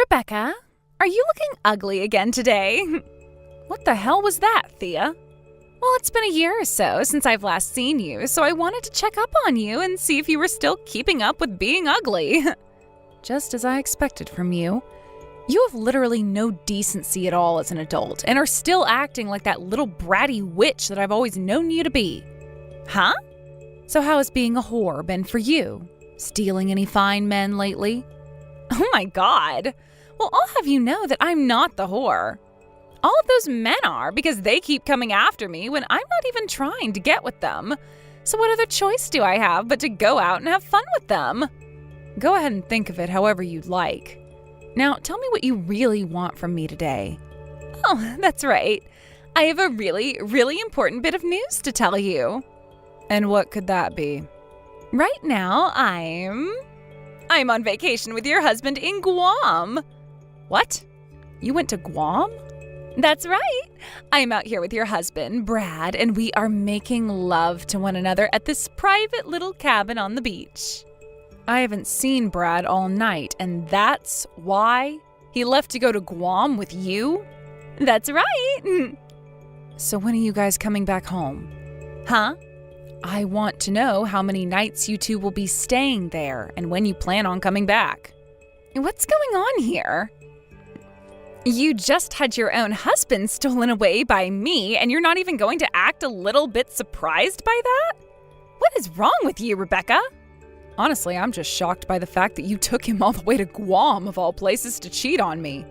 Rebecca, are you looking ugly again today? What the hell was that, Thea? Well, it's been a year or so since I've last seen you, so I wanted to check up on you and see if you were still keeping up with being ugly. Just as I expected from you. You have literally no decency at all as an adult and are still acting like that little bratty witch that I've always known you to be. Huh? So how has being a whore been for you? Stealing any fine men lately? Oh my God. Well, I'll have you know that I'm not the whore. All of those men are because they keep coming after me when I'm not even trying to get with them. So what other choice do I have but to go out and have fun with them? Go ahead and think of it however you'd like. Now, tell me what you really want from me today. Oh, that's right. I have a really, really important bit of news to tell you. And what could that be? Right now, I'm on vacation with your husband in Guam. What? You went to Guam? That's right. I'm out here with your husband, Brad, and we are making love to one another at this private little cabin on the beach. I haven't seen Brad all night, and that's why he left to go to Guam with you? That's right. So when are you guys coming back home? Huh? I want to know how many nights you two will be staying there and when you plan on coming back. What's going on here? You just had your own husband stolen away by me, and you're not even going to act a little bit surprised by that? What is wrong with you, Rebecca? Honestly, I'm just shocked by the fact that you took him all the way to Guam, of all places, to cheat on me.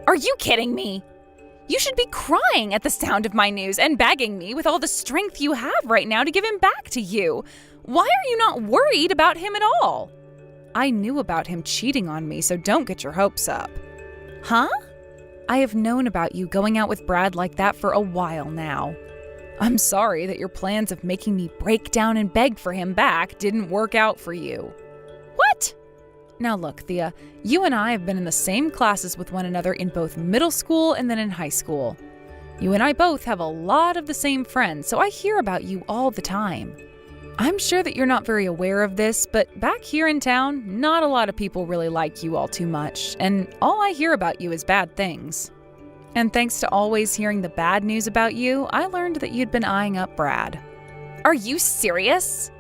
Are you kidding me? You should be crying at the sound of my news and begging me with all the strength you have right now to give him back to you. Why are you not worried about him at all? I knew about him cheating on me, so don't get your hopes up. Huh? I have known about you going out with Brad like that for a while now. I'm sorry that your plans of making me break down and beg for him back didn't work out for you. What? Now look, Thea, you and I have been in the same classes with one another in both middle school and then in high school. You and I both have a lot of the same friends, so I hear about you all the time. I'm sure that you're not very aware of this, but back here in town, not a lot of people really like you all too much, and all I hear about you is bad things. And thanks to always hearing the bad news about you, I learned that you'd been eyeing up Brad. Are you serious?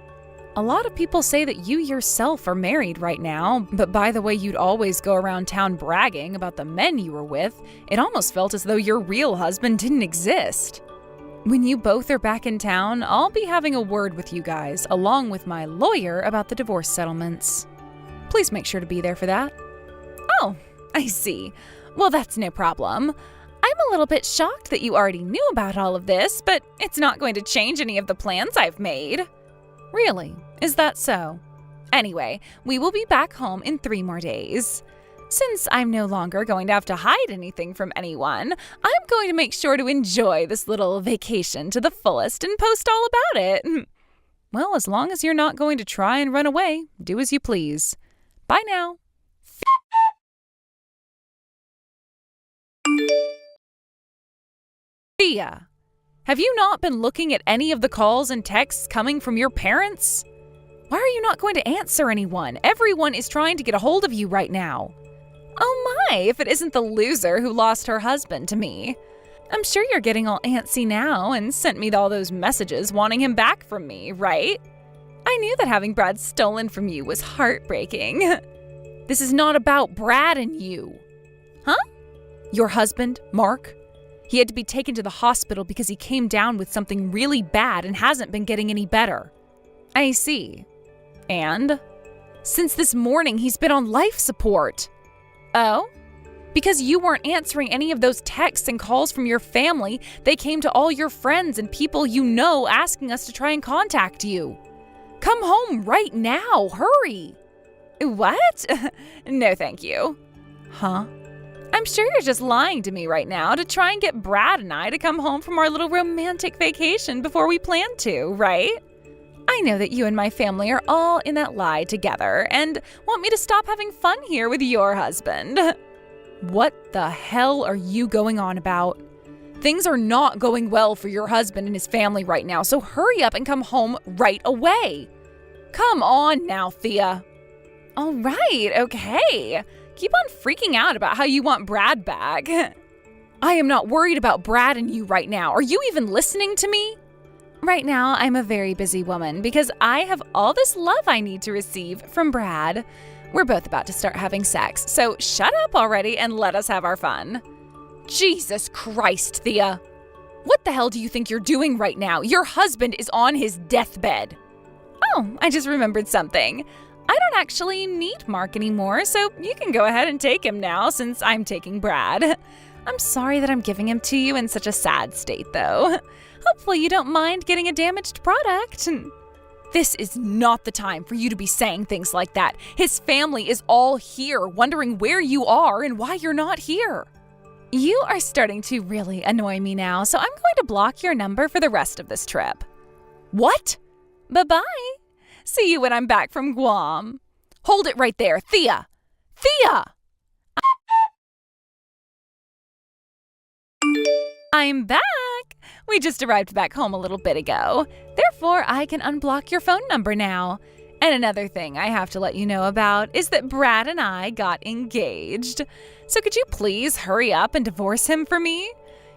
A lot of people say that you yourself are married right now, but by the way you'd always go around town bragging about the men you were with, it almost felt as though your real husband didn't exist. When you both are back in town, I'll be having a word with you guys, along with my lawyer about the divorce settlements. Please make sure to be there for that. Oh, I see. Well, that's no problem. I'm a little bit shocked that you already knew about all of this, but it's not going to change any of the plans I've made. Really? Is that so? Anyway, we will be back home in 3 more days. Since I'm no longer going to have to hide anything from anyone, I'm going to make sure to enjoy this little vacation to the fullest and post all about it. Well, as long as you're not going to try and run away, do as you please. Bye now. Thea, have you not been looking at any of the calls and texts coming from your parents? Why are you not going to answer anyone? Everyone is trying to get a hold of you right now. Oh my, if it isn't the loser who lost her husband to me. I'm sure you're getting all antsy now and sent me all those messages wanting him back from me, right? I knew that having Brad stolen from you was heartbreaking. This is not about Brad and you. Huh? Your husband, Mark? He had to be taken to the hospital because he came down with something really bad and hasn't been getting any better. I see. And? Since this morning, he's been on life support. Oh? Because you weren't answering any of those texts and calls from your family, they came to all your friends and people you know asking us to try and contact you. Come home right now, hurry. What? No, thank you. Huh? I'm sure you're just lying to me right now to try and get Brad and I to come home from our little romantic vacation before we planned to, right? I know that you and my family are all in that lie together and want me to stop having fun here with your husband. What the hell are you going on about? Things are not going well for your husband and his family right now, so hurry up and come home right away. Come on now, Thea. All right, okay. Keep on freaking out about how you want Brad back. I am not worried about Brad and you right now. Are you even listening to me? Right now, I'm a very busy woman because I have all this love I need to receive from Brad. We're both about to start having sex, so shut up already and let us have our fun. Jesus Christ, Thea. What the hell do you think you're doing right now? Your husband is on his deathbed. Oh, I just remembered something. I don't actually need Mark anymore, so you can go ahead and take him now since I'm taking Brad. I'm sorry that I'm giving him to you in such a sad state, though. Hopefully you don't mind getting a damaged product. This is not the time for you to be saying things like that. His family is all here, wondering where you are and why you're not here. You are starting to really annoy me now, so I'm going to block your number for the rest of this trip. What? Bye-bye. See you when I'm back from Guam. Hold it right there, Thea! Thea! I'm back! We just arrived back home a little bit ago. Therefore, I can unblock your phone number now. And another thing I have to let you know about is that Brad and I got engaged. So could you please hurry up and divorce him for me?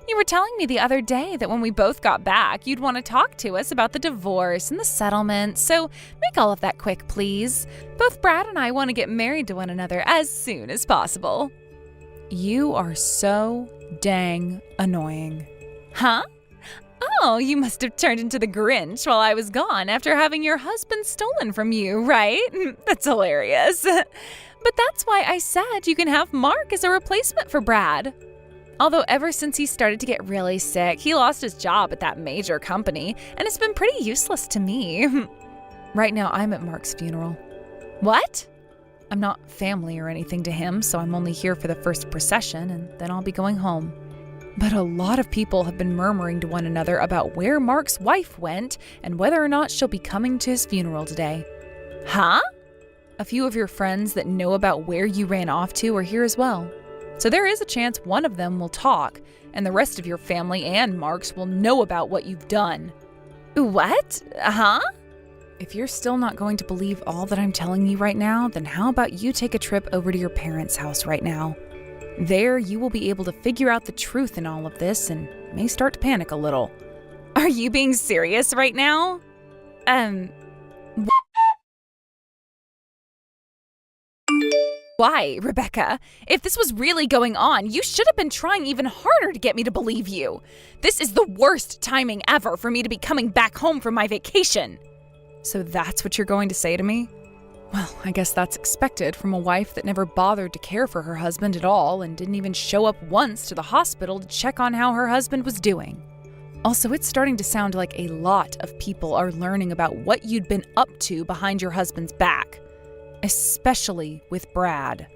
You were telling me the other day that when we both got back, you'd want to talk to us about the divorce and the settlement. So make all of that quick, please. Both Brad and I want to get married to one another as soon as possible. You are so dang annoying. Huh? Oh, you must have turned into the Grinch while I was gone after having your husband stolen from you, right? That's hilarious. But that's why I said you can have Mark as a replacement for Brad. Although ever since he started to get really sick, he lost his job at that major company, and it's been pretty useless to me. Right now, I'm at Mark's funeral. What? I'm not family or anything to him, so I'm only here for the first procession, and then I'll be going home. But a lot of people have been murmuring to one another about where Mark's wife went and whether or not she'll be coming to his funeral today. Huh? A few of your friends that know about where you ran off to are here as well. So there is a chance one of them will talk, and the rest of your family and Mark's will know about what you've done. What? Huh? If you're still not going to believe all that I'm telling you right now, then how about you take a trip over to your parents' house right now? There, you will be able to figure out the truth in all of this and may start to panic a little. Are you being serious right now? Why, Rebecca? If this was really going on, you should have been trying even harder to get me to believe you. This is the worst timing ever for me to be coming back home from my vacation. So that's what you're going to say to me? Well, I guess that's expected from a wife that never bothered to care for her husband at all and didn't even show up once to the hospital to check on how her husband was doing. Also, it's starting to sound like a lot of people are learning about what you'd been up to behind your husband's back. Especially with Brad.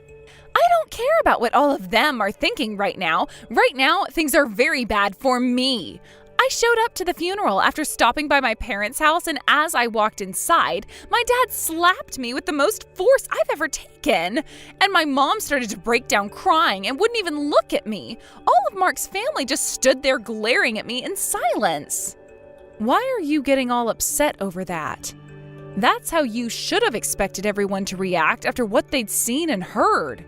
I don't care about what all of them are thinking right now. Right now, things are very bad for me. I showed up to the funeral after stopping by my parents' house, and as I walked inside, my dad slapped me with the most force I've ever taken. And my mom started to break down crying and wouldn't even look at me. All of Mark's family just stood there glaring at me in silence. Why are you getting all upset over that? That's how you should have expected everyone to react after what they'd seen and heard.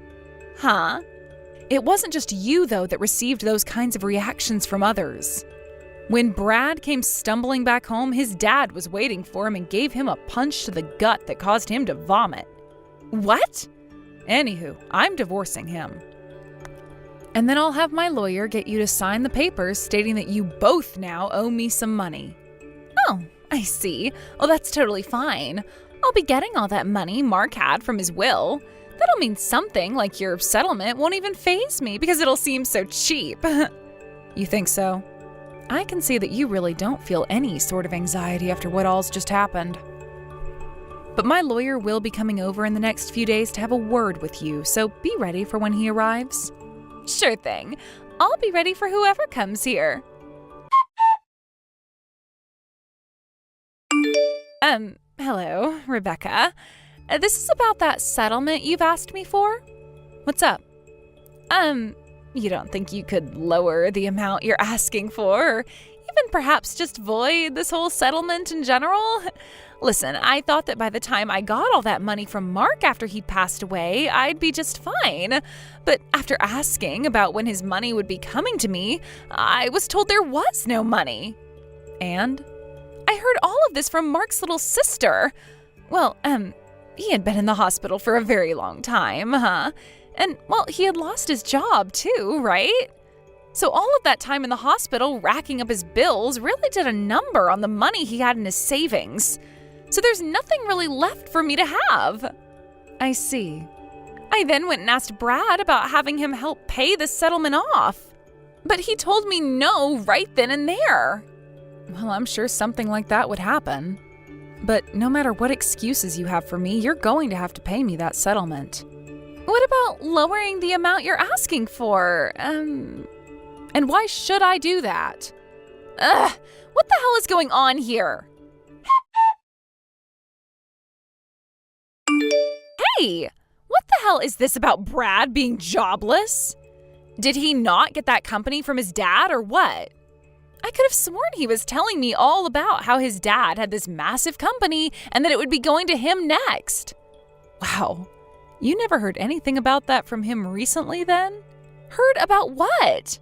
Huh? It wasn't just you, though, that received those kinds of reactions from others. When Brad came stumbling back home, his dad was waiting for him and gave him a punch to the gut that caused him to vomit. What? Anywho, I'm divorcing him. And then I'll have my lawyer get you to sign the papers stating that you both now owe me some money. Oh, I see. Oh, that's totally fine. I'll be getting all that money Mark had from his will. That'll mean something, like your settlement won't even faze me because it'll seem so cheap. You think so? I can see that you really don't feel any sort of anxiety after what all's just happened. But my lawyer will be coming over in the next few days to have a word with you, so be ready for when he arrives. Sure thing. I'll be ready for whoever comes here. Hello, Rebecca. This is about that settlement you've asked me for? What's up? You don't think you could lower the amount you're asking for? Or Even perhaps just void this whole settlement in general? Listen, I thought that by the time I got all that money from Mark after he'd passed away, I'd be just fine. But after asking about when his money would be coming to me, I was told there was no money. And I heard all of this from Mark's little sister. Well, he had been in the hospital for a very long time, huh? And, well, he had lost his job too, right? So all of that time in the hospital racking up his bills really did a number on the money he had in his savings. So there's nothing really left for me to have. I see. I then went and asked Brad about having him help pay the settlement off. But he told me no right then and there. Well, I'm sure something like that would happen. But no matter what excuses you have for me, you're going to have to pay me that settlement. What about lowering the amount you're asking for? And why should I do that? Ugh, what the hell is going on here? Hey, what the hell is this about Brad being jobless? Did he not get that company from his dad or what? I could have sworn he was telling me all about how his dad had this massive company and that it would be going to him next. Wow, you never heard anything about that from him recently then? Heard about what?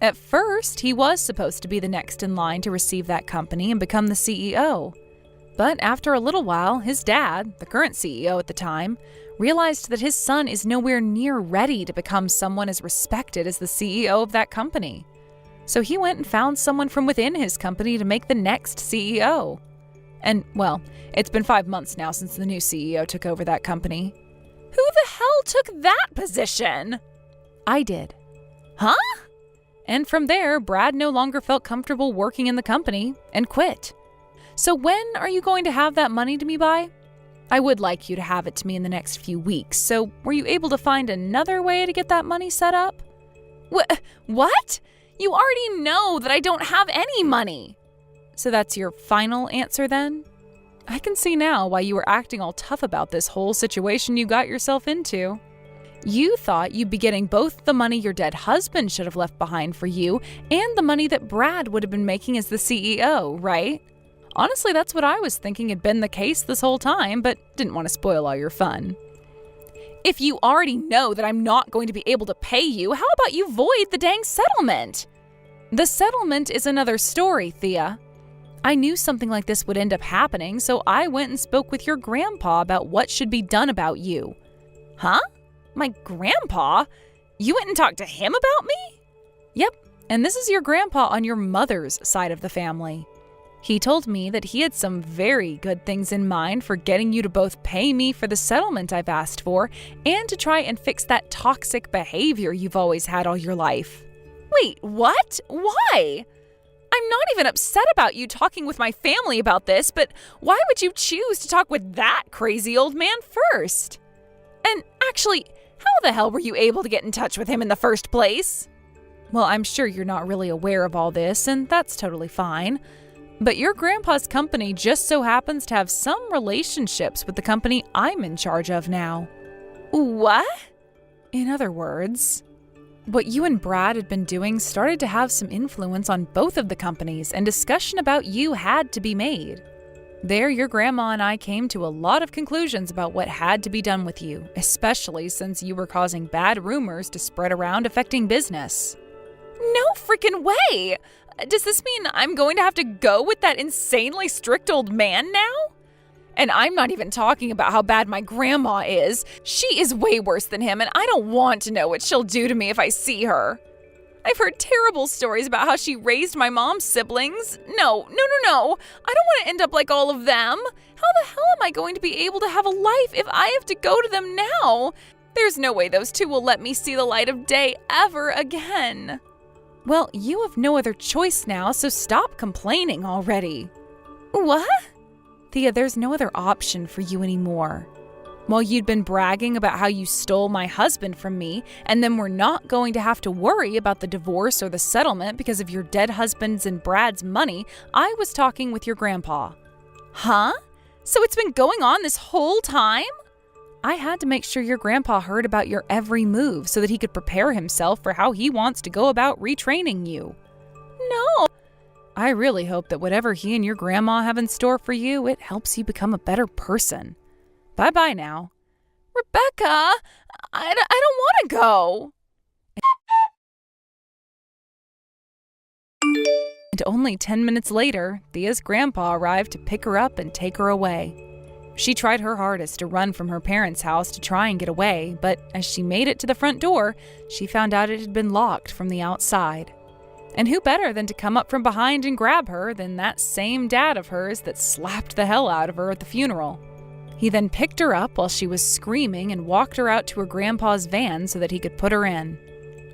At first, he was supposed to be the next in line to receive that company and become the CEO. But after a little while, his dad, the current CEO at the time, realized that his son is nowhere near ready to become someone as respected as the CEO of that company. So he went and found someone from within his company to make the next CEO. And, well, it's been 5 months now since the new CEO took over that company. Who the hell took that position? I did. Huh? And from there, Brad no longer felt comfortable working in the company and quit. So when are you going to have that money to me by? I would like you to have it to me in the next few weeks, so were you able to find another way to get that money set up? What? You already know that I don't have any money. So that's your final answer then? I can see now why you were acting all tough about this whole situation you got yourself into. You thought you'd be getting both the money your dead husband should have left behind for you and the money that Brad would have been making as the CEO, right? Honestly, that's what I was thinking had been the case this whole time, but didn't want to spoil all your fun. If you already know that I'm not going to be able to pay you, how about you void the dang settlement? The settlement is another story, Thea. I knew something like this would end up happening, so I went and spoke with your grandpa about what should be done about you. Huh? My grandpa? You went and talked to him about me? Yep, and this is your grandpa on your mother's side of the family. He told me that he had some very good things in mind for getting you to both pay me for the settlement I've asked for and to try and fix that toxic behavior you've always had all your life. Wait, what? Why? I'm not even upset about you talking with my family about this, but why would you choose to talk with that crazy old man first? And actually, how the hell were you able to get in touch with him in the first place? Well, I'm sure you're not really aware of all this, and that's totally fine. But your grandpa's company just so happens to have some relationships with the company I'm in charge of now. What? In other words, what you and Brad had been doing started to have some influence on both of the companies, and discussion about you had to be made. There, your grandma and I came to a lot of conclusions about what had to be done with you, especially since you were causing bad rumors to spread around affecting business. No freaking way! Does this mean I'm going to have to go with that insanely strict old man now? And I'm not even talking about how bad my grandma is. She is way worse than him, and I don't want to know what she'll do to me if I see her. I've heard terrible stories about how she raised my mom's siblings. No. I don't want to end up like all of them. How the hell am I going to be able to have a life if I have to go to them now? There's no way those two will let me see the light of day ever again. Well, you have no other choice now, so stop complaining already. What? Thea, there's no other option for you anymore. While you'd been bragging about how you stole my husband from me, and then we're not going to have to worry about the divorce or the settlement because of your dead husband's and Brad's money, I was talking with your grandpa. Huh? So it's been going on this whole time? I had to make sure your grandpa heard about your every move so that he could prepare himself for how he wants to go about retraining you. No, I really hope that whatever he and your grandma have in store for you, it helps you become a better person. Bye-bye now. Rebecca, I don't want to go. And only 10 minutes later, Thea's grandpa arrived to pick her up and take her away. She tried her hardest to run from her parents' house to try and get away, but as she made it to the front door, she found out it had been locked from the outside. And who better than to come up from behind and grab her than that same dad of hers that slapped the hell out of her at the funeral. He then picked her up while she was screaming and walked her out to her grandpa's van so that he could put her in.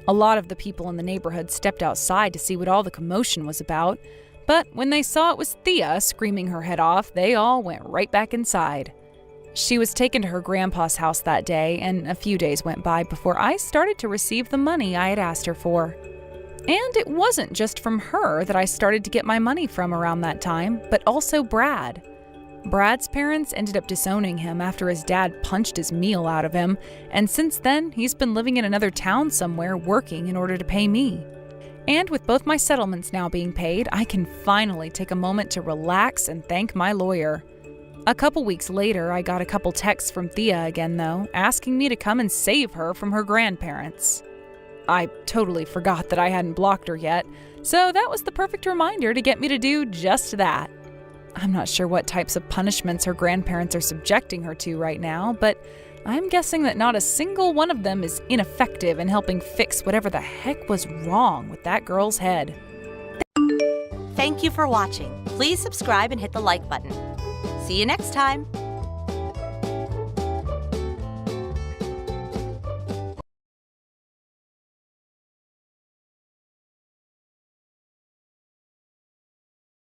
A lot of the people in the neighborhood stepped outside to see what all the commotion was about, but when they saw it was Thea screaming her head off, they all went right back inside. She was taken to her grandpa's house that day, and a few days went by before I started to receive the money I had asked her for. And it wasn't just from her that I started to get my money from around that time, but also Brad. Brad's parents ended up disowning him after his dad punched his meal out of him, and since then, he's been living in another town somewhere working in order to pay me. And with both my settlements now being paid, I can finally take a moment to relax and thank my lawyer. A couple weeks later, I got a couple texts from Thea again, though, asking me to come and save her from her grandparents. I totally forgot that I hadn't blocked her yet, so that was the perfect reminder to get me to do just that. I'm not sure what types of punishments her grandparents are subjecting her to right now, but I'm guessing that not a single one of them is ineffective in helping fix whatever the heck was wrong with that girl's head. Thank you for watching. Please subscribe and hit the like button. See you next time.